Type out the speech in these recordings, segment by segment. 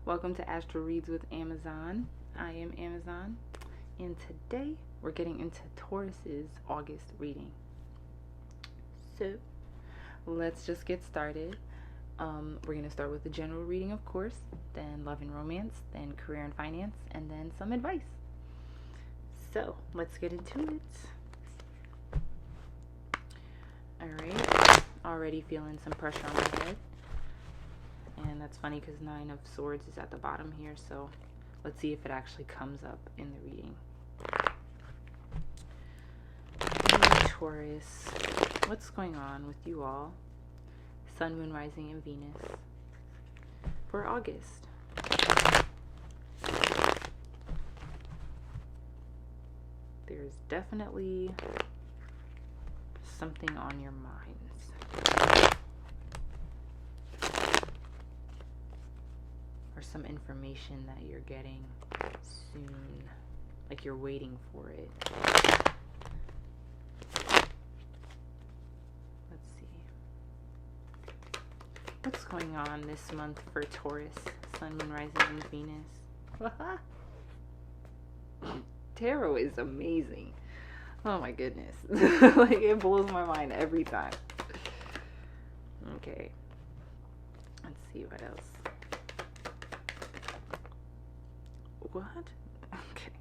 Welcome to Astro Reads with AMZN. I am AMZN, and today we're getting into Taurus's August reading. So, let's just get started. We're going to start with the general reading, of course, then love and romance, then career and finance, and then some advice. So, let's get into it. Alright, already feeling some pressure on my head. And that's funny because 9 of Swords is at the bottom here, so let's see if it actually comes up in the reading. Taurus, what's going on with you all? Sun, Moon, Rising, and Venus for August. There's definitely something on your minds. Or some information that you're getting soon, like you're waiting for it. Let's see. What's going on this month for Taurus, Sun, Moon, Rising, and Venus? Tarot is amazing. Oh my goodness. Like, it blows my mind every time. Okay. Let's see what else. What? Okay.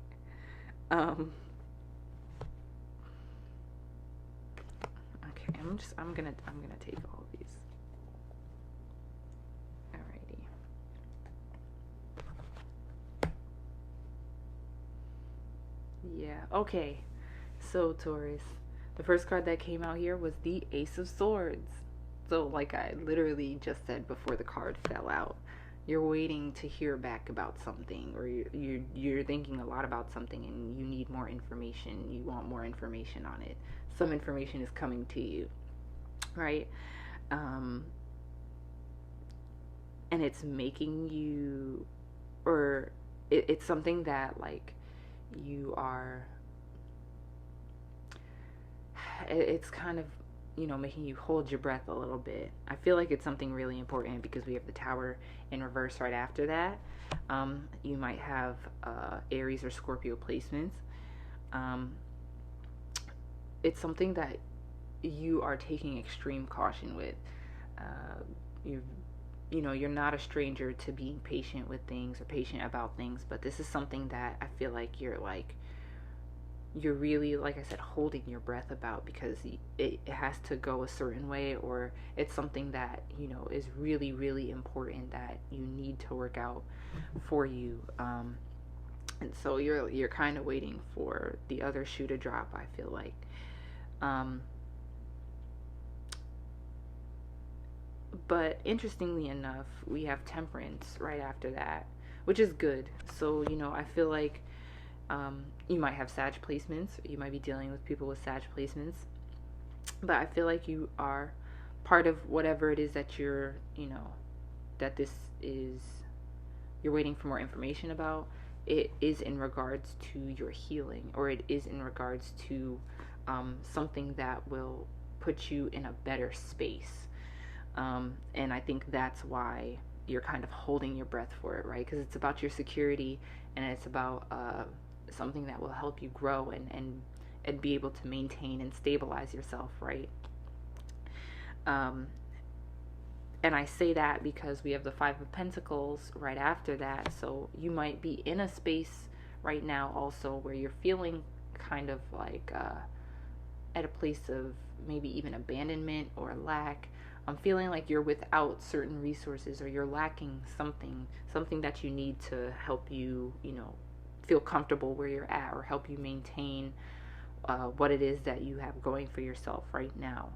Okay, I'm gonna take all of these. Alrighty. Yeah, okay. So Taurus, the first card that came out here was the Ace of Swords. So like I literally just said before the card fell out, you're waiting to hear back about something, or you're thinking a lot about something and you need more information. You want more information on it. Some information is coming to you, right? And it's making you, or it's something that like you are, it's kind of, you know, making you hold your breath a little bit. I feel like it's something really important because we have the Tower in reverse right after that. You might have Aries or Scorpio placements. It's something that you are taking extreme caution with. You know, you're not a stranger to being patient with things or patient about things, but this is something that I feel like you're really, like I said, holding your breath about, because it has to go a certain way, or it's something that, you know, is really, really important that you need to work out for you. And so you're kind of waiting for the other shoe to drop, I feel like. But interestingly enough, we have Temperance right after that, which is good. So, you know, I feel like you might have Sag placements. You might be dealing with people with Sag placements. But I feel like you are part of whatever it is that you're, you know, that this is, you're waiting for more information about. It is in regards to your healing, or it is in regards to something that will put you in a better space. And I think that's why you're kind of holding your breath for it, right? Because it's about your security, and it's about something that will help you grow and be able to maintain and stabilize yourself, right? And I say that because we have the 5 of Pentacles right after that. So you might be in a space right now also where you're feeling kind of like at a place of maybe even abandonment or lack. I'm feeling like you're without certain resources, or you're lacking something that you need to help you, you know, feel comfortable where you're at, or help you maintain what it is that you have going for yourself right now.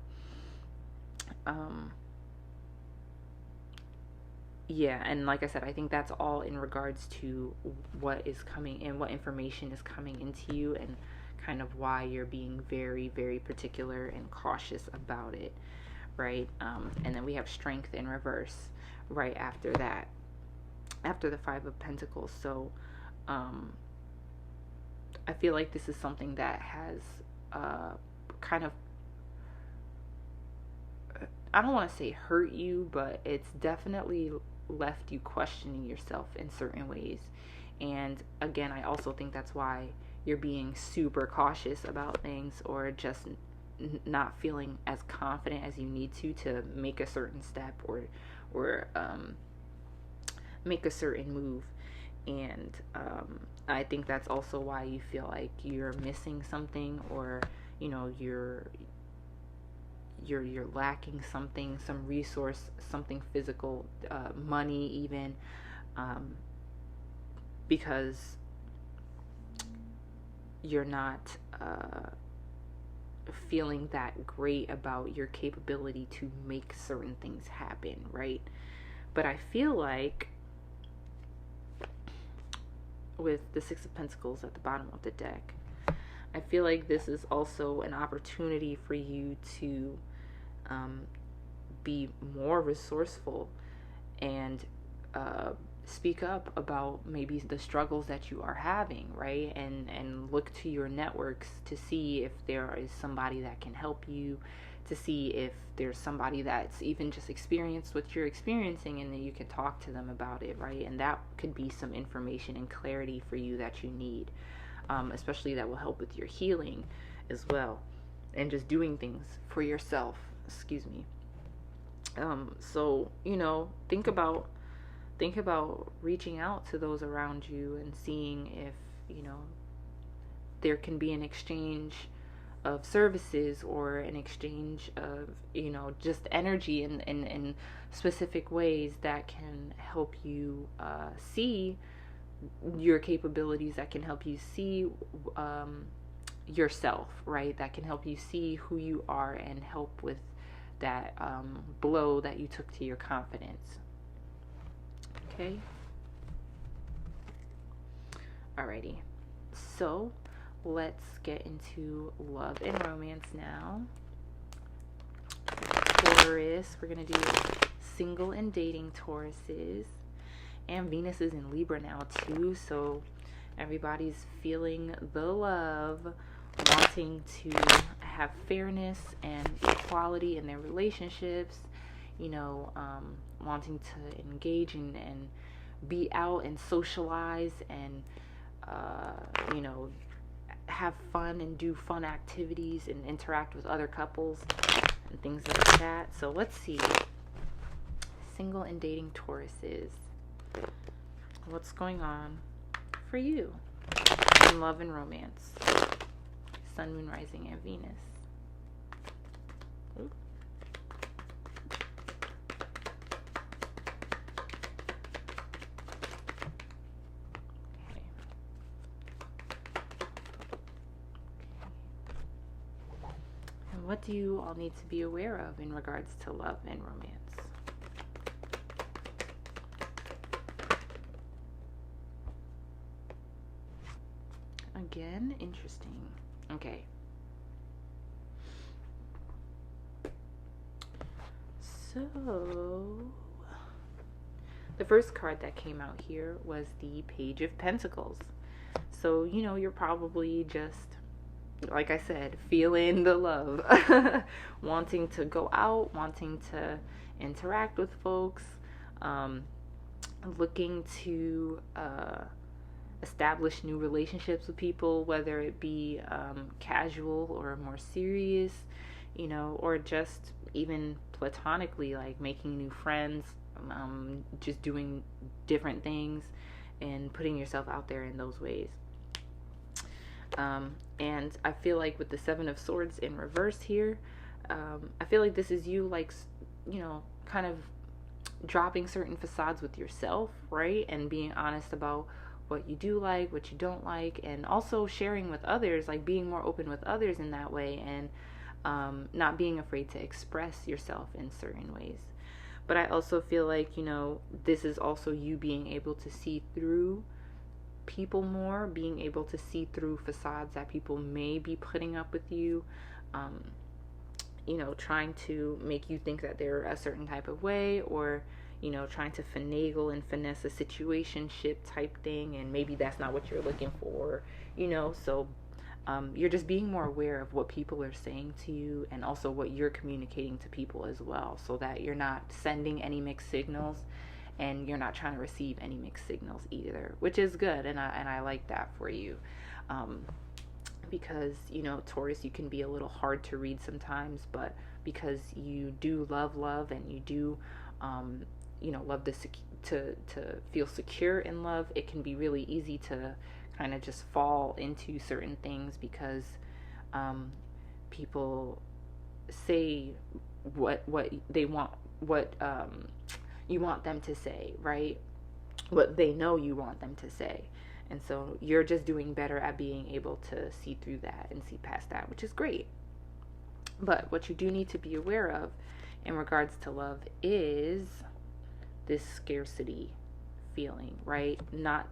Yeah, and like I said, I think that's all in regards to what is coming and what information is coming into you, and kind of why you're being very, very particular and cautious about it, right? And then we have Strength in reverse right after that, after the 5 of Pentacles. So I feel like this is something that has kind of, I don't want to say hurt you, but it's definitely left you questioning yourself in certain ways. And again, I also think that's why you're being super cautious about things, or just not feeling as confident as you need to make a certain step, or make a certain move. And I think that's also why you feel like you're missing something, or you're lacking something, some resource, something physical, money even, because you're not feeling that great about your capability to make certain things happen, right? But I feel like with the Six of Pentacles at the bottom of the deck, I feel like this is also an opportunity for you to be more resourceful and speak up about maybe the struggles that you are having, right? And look to your networks to see if there is somebody that can help you, to see if there's somebody that's even just experienced what you're experiencing, and then you can talk to them about it, right? And that could be some information and clarity for you that you need, especially that will help with your healing as well, and just doing things for yourself. Excuse me. So think about reaching out to those around you and seeing if there can be an exchange of services, or an exchange of just energy in specific ways that can help you see your capabilities, that can help you see yourself, right? That can help you see who you are and help with that blow that you took to your confidence. Okay. Alrighty. So let's get into love and romance now. Taurus. We're going to do single and dating Tauruses. And Venus is in Libra now too. So everybody's feeling the love, wanting to have fairness and equality in their relationships, wanting to engage and be out and socialize and, have fun and do fun activities and interact with other couples and things like that. So let's see. Single and dating Tauruses. What's going on for you in love and romance? Sun, Moon, Rising, and Venus. Ooh. Okay. And what do you all need to be aware of in regards to love and romance? Again, interesting. Okay. So, the first card that came out here was the Page of Pentacles. So, you're probably just, like I said, feeling the love. Wanting to go out, wanting to interact with folks, looking to establish new relationships with people, whether it be casual or more serious, or just even platonically, like making new friends, just doing different things and putting yourself out there in those ways. And I feel like with the Seven of Swords in reverse here, I feel like this is you, like, kind of dropping certain facades with yourself, right? And being honest about what you do like, what you don't like, and also sharing with others, like being more open with others in that way, and not being afraid to express yourself in certain ways. But I also feel like, this is also you being able to see through people more, being able to see through facades that people may be putting up with you, trying to make you think that they're a certain type of way, or trying to finagle and finesse a situationship type thing, and maybe that's not what you're looking for, so you're just being more aware of what people are saying to you, and also what you're communicating to people as well, so that you're not sending any mixed signals, and you're not trying to receive any mixed signals either, which is good. And I like that for you. Because, you know, Taurus, you can be a little hard to read sometimes, but because you do love and you do, you know, love to feel secure in love, it can be really easy to kind of just fall into certain things because people say what they want, what you want them to say, right? What they know you want them to say. And so you're just doing better at being able to see through that and see past that, which is great. But what you do need to be aware of in regards to love is this scarcity feeling, right? Not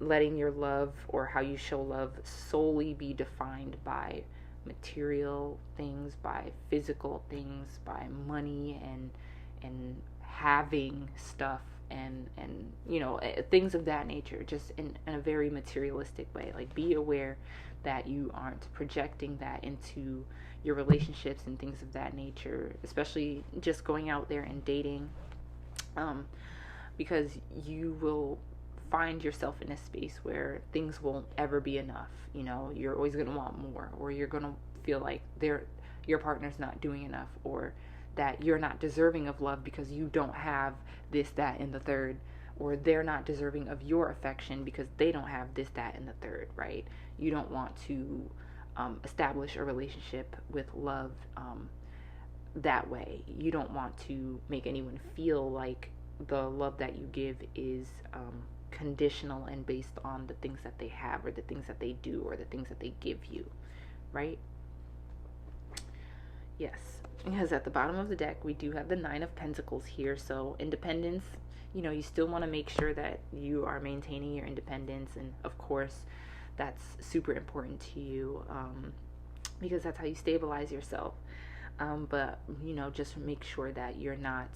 letting your love or how you show love solely be defined by material things, by physical things, by money and having stuff and you know, things of that nature, just in a very materialistic way. Like, be aware that you aren't projecting that into your relationships and things of that nature, especially just going out there and dating, because you will find yourself in a space where things won't ever be enough. You know, you're always going to want more, or you're going to feel like your partner's not doing enough, or that you're not deserving of love because you don't have this, that, and the third, or they're not deserving of your affection because they don't have this, that, and the third, right? You don't want to establish a relationship with love that way. You don't want to make anyone feel like the love that you give is conditional and based on the things that they have, or the things that they do, or the things that they give you, right? Yes, because at the bottom of the deck we do have the Nine of Pentacles here. So independence, you know, you still want to make sure that you are maintaining your independence, and of course that's super important to you, because that's how you stabilize yourself. But you know, just make sure that you're not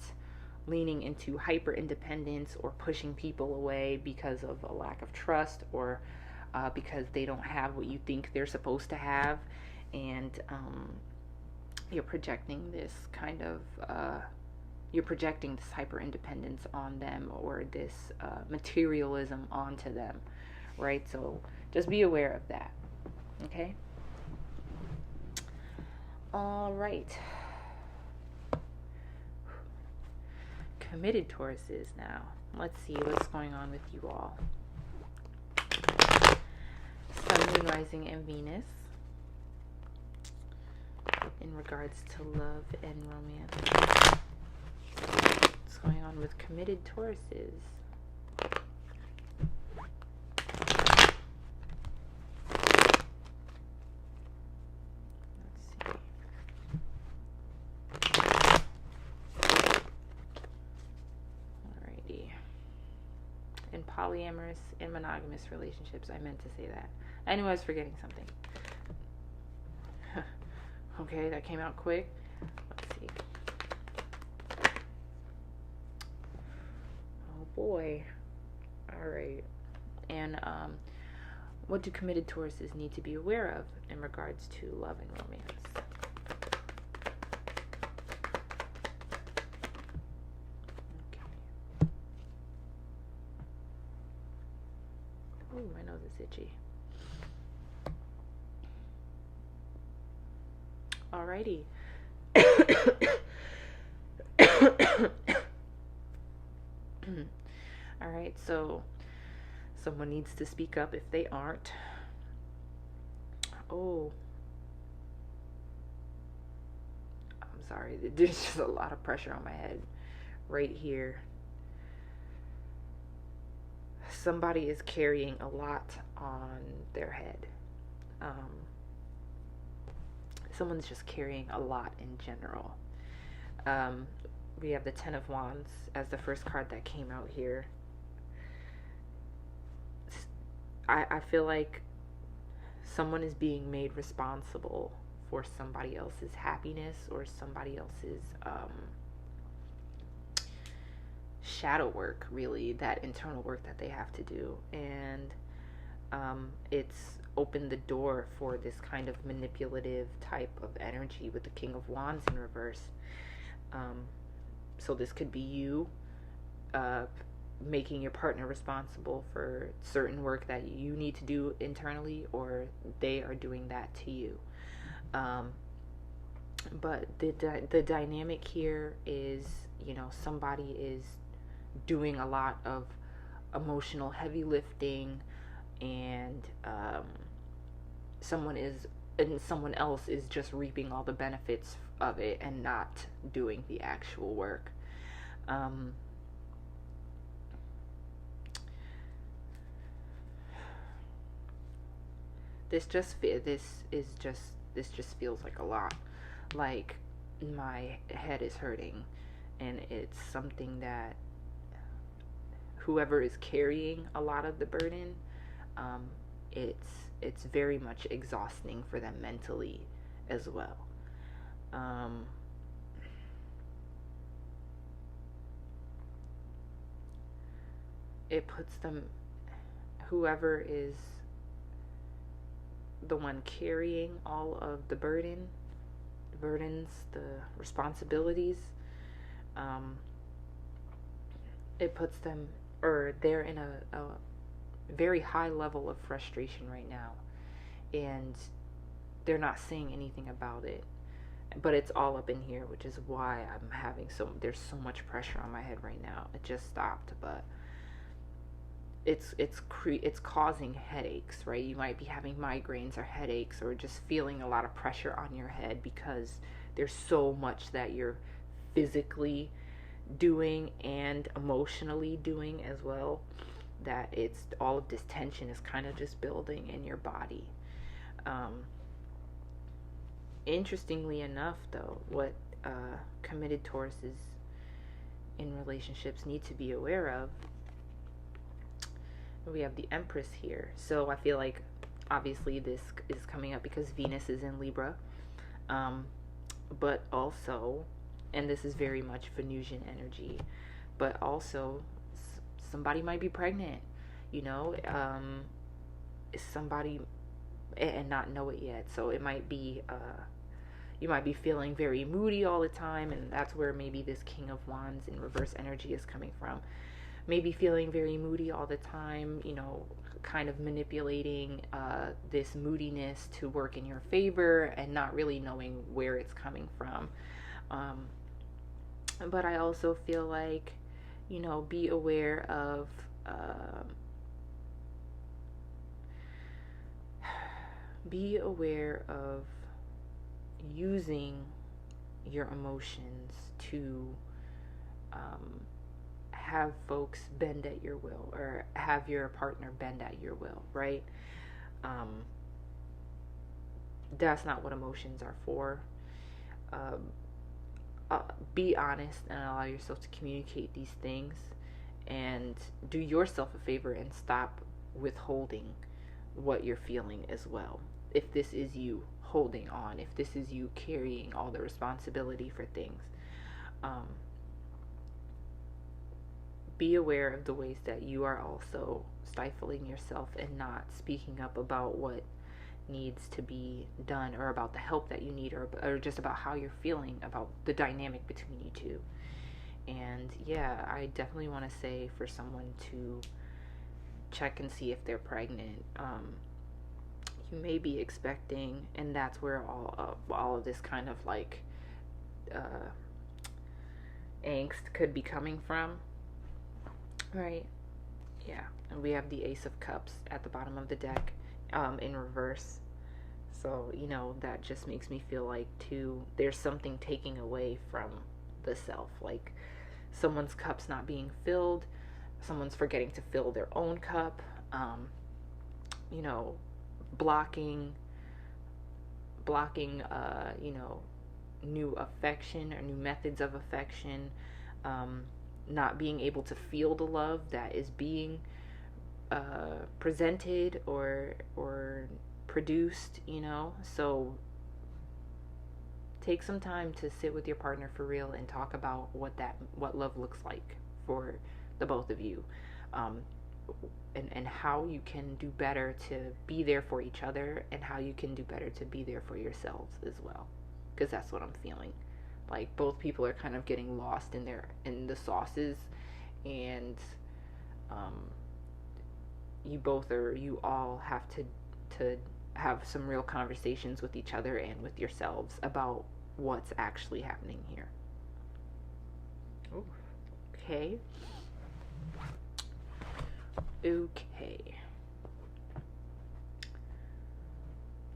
leaning into hyper independence or pushing people away because of a lack of trust, or because they don't have what you think they're supposed to have, and you're projecting this kind of you're projecting this hyper independence on them, or this materialism onto them, right? So just be aware of that. Okay. All right. Committed Tauruses now. Let's see what's going on with you all. Sun, Moon, Rising, and Venus in regards to love and romance. What's going on with committed Tauruses? Polyamorous and monogamous relationships. I meant to say that. I knew I was forgetting something. Okay, that came out quick. Let's see. Oh boy. Alright. And what do committed Tauruses need to be aware of in regards to love and romance? Ooh, my nose is itchy. Alrighty. Alright, so someone needs to speak up if they aren't. Oh. I'm sorry. There's just a lot of pressure on my head right here. Somebody is carrying a lot on their head. Someone's just carrying a lot in general. We have the Ten of Wands as the first card that came out here. I feel like someone is being made responsible for somebody else's happiness, or somebody else's shadow work, really, that internal work that they have to do. And it's opened the door for this kind of manipulative type of energy with the King of Wands in reverse. So this could be you making your partner responsible for certain work that you need to do internally, or they are doing that to you. But the dynamic here is, somebody is doing a lot of emotional heavy lifting, and someone else is just reaping all the benefits of it and not doing the actual work. This just feels like a lot. Like, my head is hurting, and it's something that whoever is carrying a lot of the burden, it's very much exhausting for them mentally as well. It puts them, whoever is the one carrying all of the burdens, the responsibilities, it puts them, or they're in a very high level of frustration right now, and they're not saying anything about it, but it's all up in here, which is why there's so much pressure on my head right now. It just stopped, but it's causing headaches, right? You might be having migraines or headaches, or just feeling a lot of pressure on your head because there's so much that you're physically doing and emotionally doing as well, that it's all of this tension is kind of just building in your body. Interestingly enough, though, what committed Tauruses in relationships need to be aware of, we have the Empress here. So I feel like obviously this is coming up because Venus is in Libra, but also, and this is very much Venusian energy, but also somebody might be pregnant, somebody, and not know it yet. So it might be you might be feeling very moody all the time, and that's where maybe this King of Wands in reverse energy is coming from. Maybe feeling very moody all the time, kind of manipulating this moodiness to work in your favor and not really knowing where it's coming from. But I also feel like, be aware of using your emotions to have folks bend at your will, or have your partner bend at your will, right? That's not what emotions are for. Be honest and allow yourself to communicate these things, and do yourself a favor and stop withholding what you're feeling as well. If this is you holding on, if this is you carrying all the responsibility for things, be aware of the ways that you are also stifling yourself and not speaking up about what needs to be done, or about the help that you need, or just about how you're feeling about the dynamic between you two. And yeah, I definitely want to say for someone to check and see if they're pregnant. You may be expecting, and that's where all of this kind of like angst could be coming from. Right. Yeah. And we have the Ace of Cups at the bottom of the deck, in reverse. So, that just makes me feel like, too, there's something taking away from the self. Like, someone's cup's not being filled. Someone's forgetting to fill their own cup. Blocking, new affection or new methods of affection. Not being able to feel the love that is being presented or produced, so take some time to sit with your partner for real and talk about what love looks like for the both of you, and how you can do better to be there for each other, and how you can do better to be there for yourselves as well, because that's what I'm feeling. Like both people are kind of getting lost in the sauces, and um, you all have to have some real conversations with each other and with yourselves about what's actually happening here. Ooh. Okay.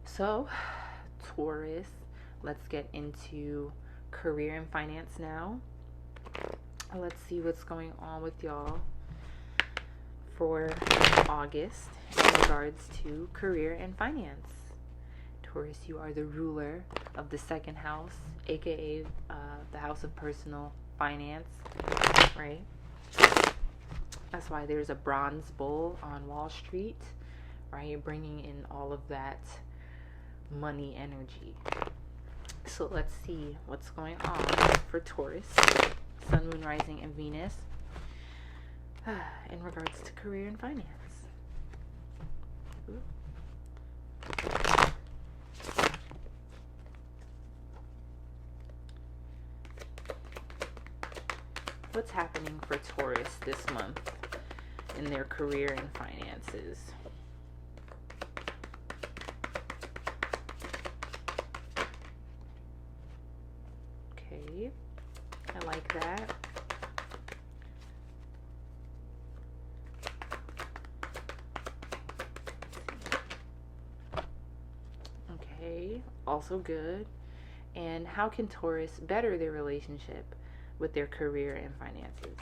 So, Taurus, let's get into career and finance now. Let's see what's going on with y'all for August in regards to career and finance. Taurus, you are the ruler of the second house, aka the house of personal finance, right? That's why there's a bronze bull on Wall Street, right? Bringing in all of that money energy. So let's see what's going on for Taurus, Sun, Moon, Rising, and Venus in regards to career and finance. Ooh. What's happening for Taurus this month in their career and finances? Okay, I like that. Okay, also good. And how can Taurus better their relationship with their career and finances?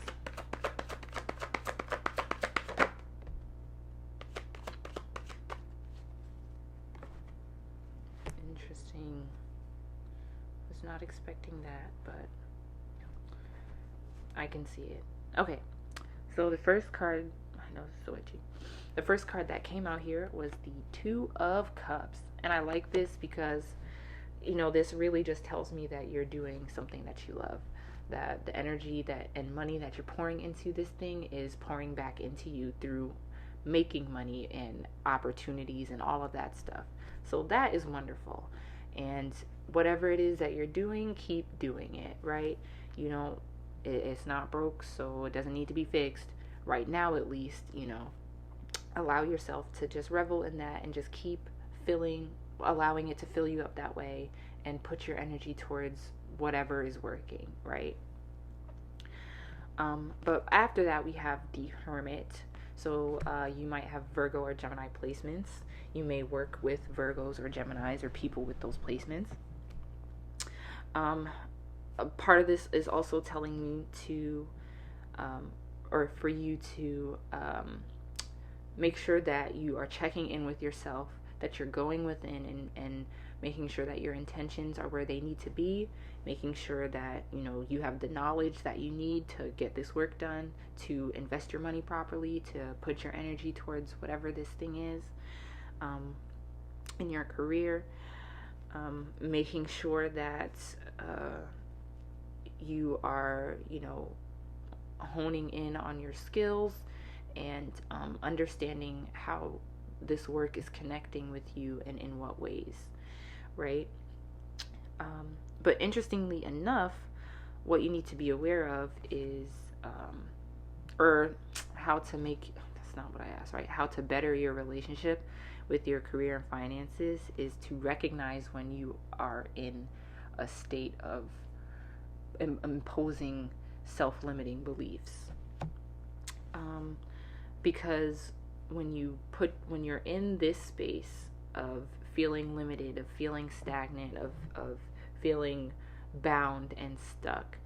Interesting. Was not expecting that, but I can see it. Okay, so the first card, I know it's so itchy. The first card that came out here was the Two of Cups. And I like this because, you know, this really just tells me that you're doing something that you love. That the energy that and money that you're pouring into this thing is pouring back into you through making money and opportunities and all of that stuff. So that is wonderful. And whatever it is that you're doing, keep doing it, right? You know, it's not broke, so it doesn't need to be fixed right now, at least. You know, allow yourself to just revel in that and just keep allowing it to fill you up that way, and put your energy towards whatever is working, right? But after that, we have the Hermit. So you might have Virgo or Gemini placements. You may work with Virgos or Geminis or people with those placements. A part of this is also telling me to, or for you to make sure that you are checking in with yourself, that you're going within and making sure that your intentions are where they need to be, making sure that, you know, you have the knowledge that you need to get this work done, to invest your money properly, to put your energy towards whatever this thing is in your career, making sure that you are, you know, honing in on your skills and understanding how this work is connecting with you and in what ways, right? But interestingly enough, what you need to be aware of is, or how to make, that's not what I asked, right? How to better your relationship with your career and finances is to recognize when you are in a state of imposing self-limiting beliefs. Because when you're in this space of feeling limited, of feeling stagnant, of feeling bound and stuck,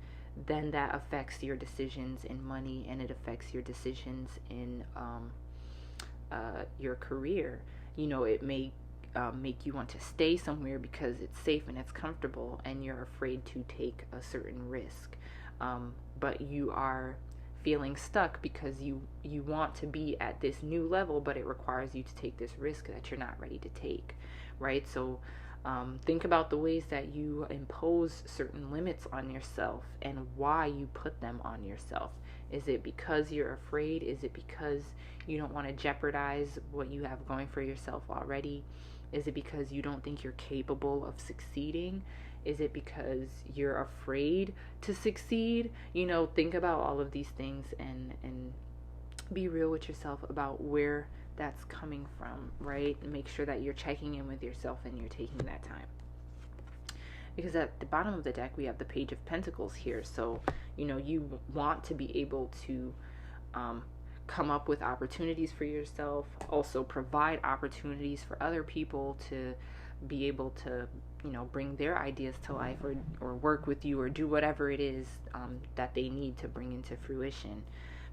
then that affects your decisions in money, and it affects your decisions in your career. You know, it may make you want to stay somewhere because it's safe and it's comfortable, and you're afraid to take a certain risk. But you are feeling stuck because you want to be at this new level, but it requires you to take this risk that you're not ready to take, right? So think about the ways that you impose certain limits on yourself and why you put them on yourself. Is it because you're afraid? Is it because you don't want to jeopardize what you have going for yourself already? Is it because you don't think you're capable of succeeding? Is it because you're afraid to succeed? You know, think about all of these things and be real with yourself about where that's coming from, right? And make sure that you're checking in with yourself and you're taking that time. Because at the bottom of the deck, we have the Page of Pentacles here. So, you know, you want to be able to come up with opportunities for yourself, also provide opportunities for other people to be able to, you know, bring their ideas to life, or work with you, or do whatever it is that they need to bring into fruition.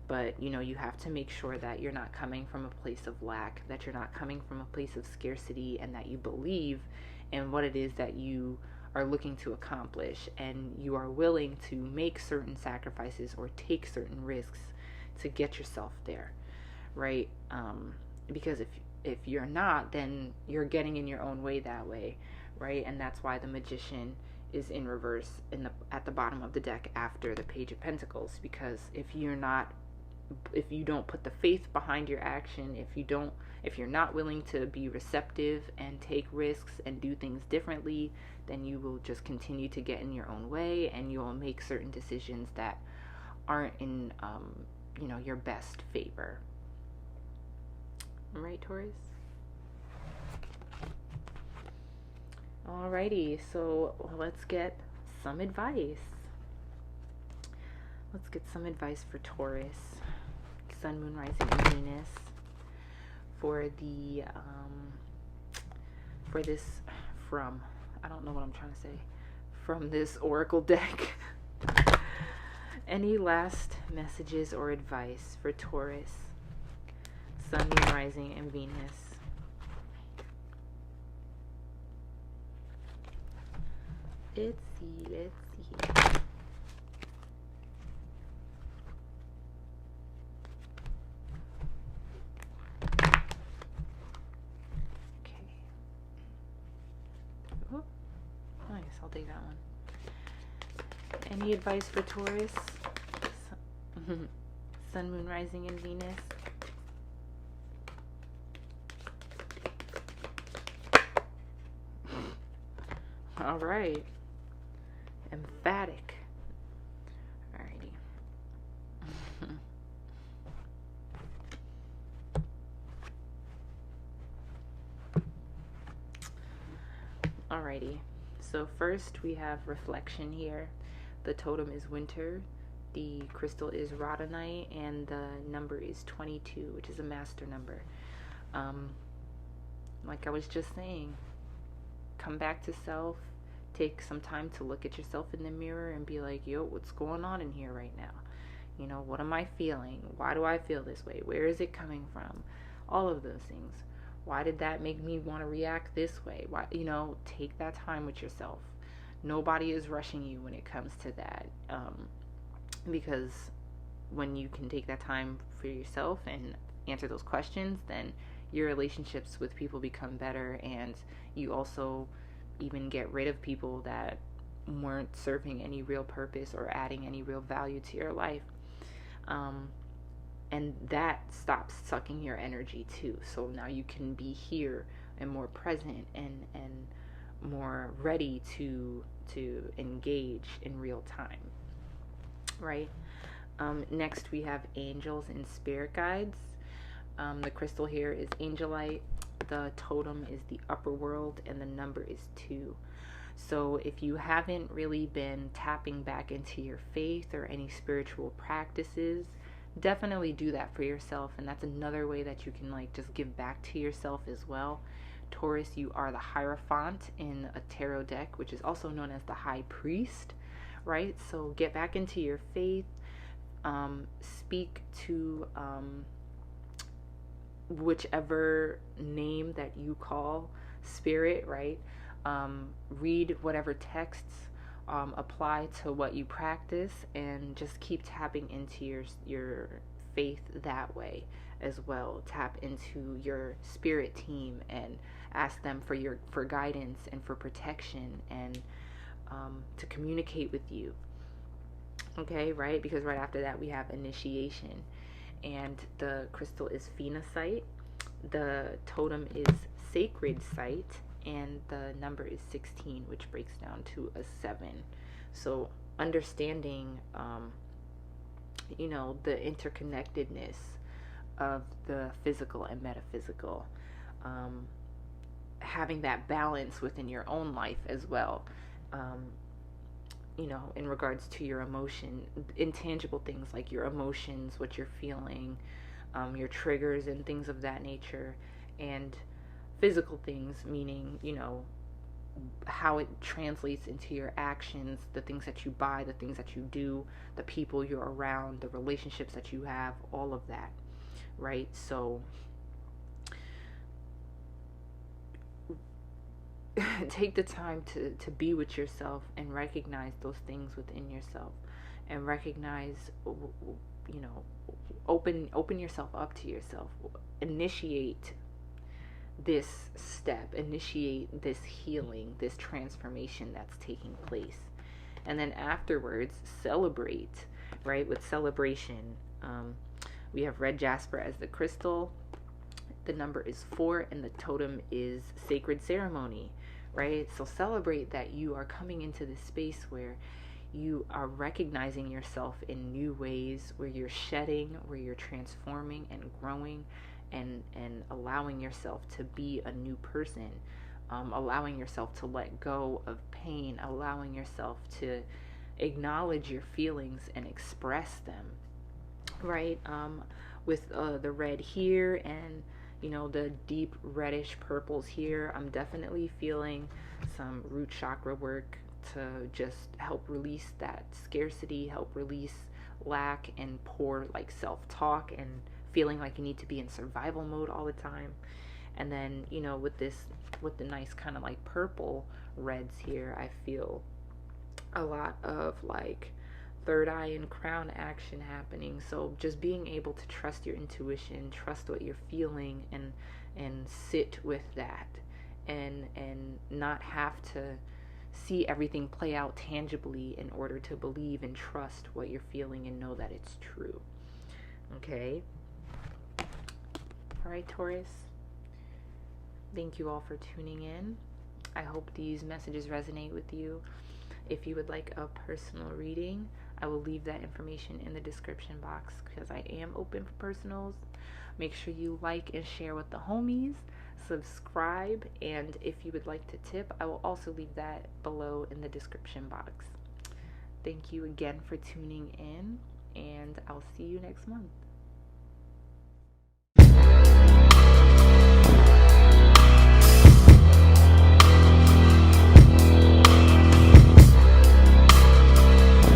But, you know, you have to make sure that you're not coming from a place of lack, that you're not coming from a place of scarcity, and that you believe in what it is that you are looking to accomplish, and you are willing to make certain sacrifices or take certain risks to get yourself there, right? Because if you're not, then you're getting in your own way that way, right? And that's why the Magician is in reverse at the bottom of the deck after the Page of Pentacles. Because if you don't put the faith behind your action, if you're not willing to be receptive and take risks and do things differently, then you will just continue to get in your own way, and you will make certain decisions that aren't in you know, your best favor. Right, Taurus? Alrighty, so let's get some advice. Let's get some advice for Taurus, Sun, Moon, Rising, and Venus, for the for this I don't know what I'm trying to say, from this oracle deck. Any last messages or advice for Taurus, Sun, Moon, Rising, and Venus? Let's see. Okay. Oh, nice. I'll take that one. Any advice for Taurus, Sun, Moon, Rising, and Venus? All right. Emphatic. Alrighty. Alrighty. So first we have reflection here. The totem is winter. The crystal is rhodonite, and the number is 22, which is a master number. Like I was just saying, come back to self. Take some time to look at yourself in the mirror and be like, yo, what's going on in here right now? You know, what am I feeling? Why do I feel this way? Where is it coming from? All of those things. Why did that make me want to react this way? Why, you know, take that time with yourself. Nobody is rushing you when it comes to that. Because when you can take that time for yourself and answer those questions, then your relationships with people become better, and you also even get rid of people that weren't serving any real purpose or adding any real value to your life. And that stops sucking your energy too. So now you can be here and more present and more ready to engage in real time, right? Next we have angels and spirit guides. The crystal here is angelite. The totem is the upper world, and the number is 2. So if you haven't really been tapping back into your faith or any spiritual practices, definitely do that for yourself. And that's another way that you can like just give back to yourself as well. Taurus, you are the Hierophant in a tarot deck, which is also known as the High Priest, right? So get back into your faith. Speak to whichever name that you call spirit, right? Read whatever texts apply to what you practice, and just keep tapping into your faith that way as well. Tap into your spirit team and ask them for guidance and for protection, and to communicate with you. Okay, right? Because right after that we have initiation, and the crystal is phenacite. The totem is sacred site, and the number is 16, which breaks down to a 7. So understanding, the interconnectedness of the physical and metaphysical, having that balance within your own life as well, in regards to your emotion, intangible things like your emotions, what you're feeling, your triggers and things of that nature, and physical things, meaning, how it translates into your actions, the things that you buy, the things that you do, the people you're around, the relationships that you have, all of that, right? So take the time to be with yourself and recognize those things within yourself, and recognize, open yourself up to yourself. Initiate this step, initiate this healing, this transformation that's taking place. And then afterwards, celebrate, right? With celebration, we have red jasper as the crystal. The number is 4, and the totem is sacred ceremony, right? So celebrate that you are coming into this space where you are recognizing yourself in new ways, where you're shedding, where you're transforming and growing, and allowing yourself to be a new person, allowing yourself to let go of pain, allowing yourself to acknowledge your feelings and express them, right? With the red here and the deep reddish purples here, I'm definitely feeling some root chakra work to just help release that scarcity, help release lack and poor self-talk and feeling like you need to be in survival mode all the time. And then with the nice kind of purple reds here, I feel a lot of third eye and crown action happening. So just being able to trust your intuition, trust what you're feeling, and sit with that, and not have to see everything play out tangibly in order to believe and trust what you're feeling and know that it's true. Okay? All right, Taurus. Thank you all for tuning in. I hope these messages resonate with you. If you would like a personal reading, I will leave that information in the description box, because I am open for personals. Make sure you like and share with the homies, subscribe, and if you would like to tip, I will also leave that below in the description box. Thank you again for tuning in, and I'll see you next month.